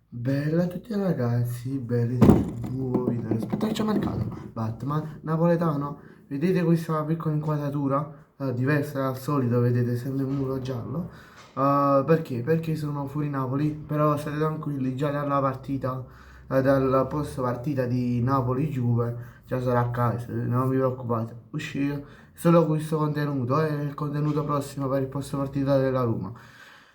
Bella a tutti ragazzi, belli del nuovo video rispetto al marcato Batman napoletano. Vedete questa piccola inquadratura diversa dal solito, vedete sempre il muro giallo. Perché? Perché sono fuori Napoli, però state tranquilli, già dalla partita, dal post partita di Napoli-Juve, già sarà a casa, non vi preoccupate. Uscire solo questo contenuto e il contenuto prossimo per il post partita della Roma.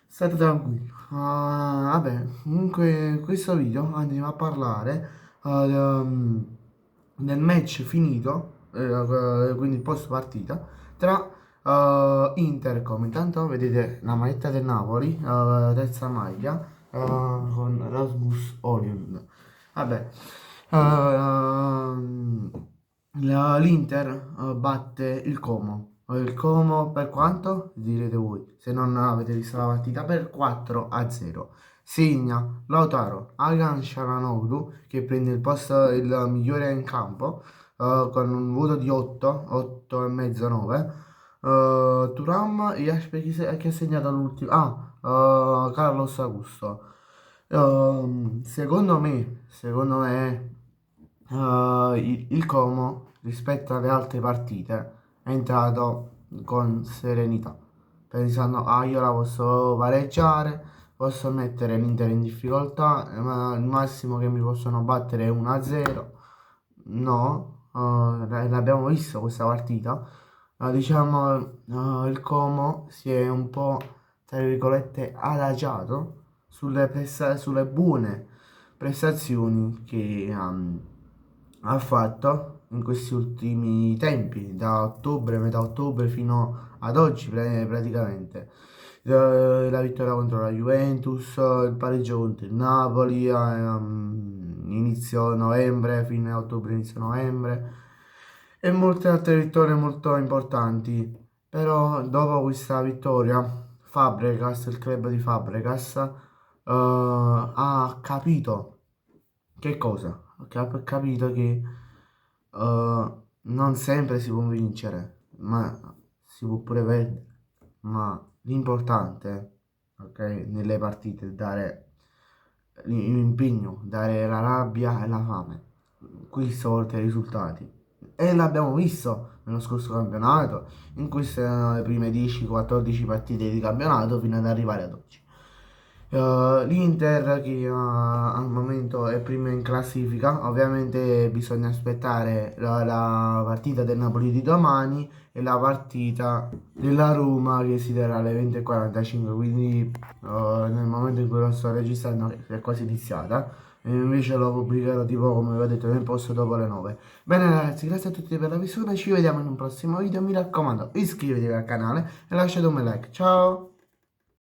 State tranquilli. Vabbè, comunque in questo video andiamo a parlare del match finito, quindi post partita, tra Inter e Como. Intanto vedete la maglietta del Napoli, terza maglia, con Rasmus Orion. Vabbè, l'Inter batte il Como. Il Como per quanto? Direte voi, se non avete visto la partita, per 4-0. Segna Lautaro Hakan Çalhanoğlu che prende il posto il migliore in campo con un voto di 8, 8 e mezzo, 9. Thuram e aspetta chi ha segnato l'ultimo. Carlos Augusto. Secondo me il Como rispetto alle altre partite è entrato con serenità, pensando, io la posso pareggiare, posso mettere l'Inter in difficoltà, ma il massimo che mi possono battere è 1-0. No, l'abbiamo visto questa partita. Diciamo, il Como si è un po', tra virgolette, adagiato sulle buone prestazioni che ha fatto in questi ultimi tempi, da ottobre, metà ottobre fino ad oggi praticamente. La vittoria contro la Juventus, il pareggio contro il Napoli, inizio novembre, fine ottobre, inizio novembre e molte altre vittorie molto importanti. Però dopo questa vittoria, Fabregas, il club di Fabregas, ha capito che cosa? Ha capito che non sempre si può vincere, ma si può pure perdere. Ma l'importante, ok, nelle partite è dare l'impegno, dare la rabbia e la fame. Questo oltre ai risultati. E l'abbiamo visto nello scorso campionato, in queste prime 10-14 partite di campionato fino ad arrivare ad oggi. L'Inter che al momento è prima in classifica, ovviamente bisogna aspettare la partita del Napoli di domani e la partita della Roma che si terrà alle 20:45, quindi nel momento in cui lo sto registrando è quasi iniziata, e invece lo pubblicherò tipo come vi ho detto nel posto dopo le 9. Bene ragazzi, grazie a tutti per la visione, ci vediamo in un prossimo video, mi raccomando iscrivetevi al canale e lasciate un bel like, ciao!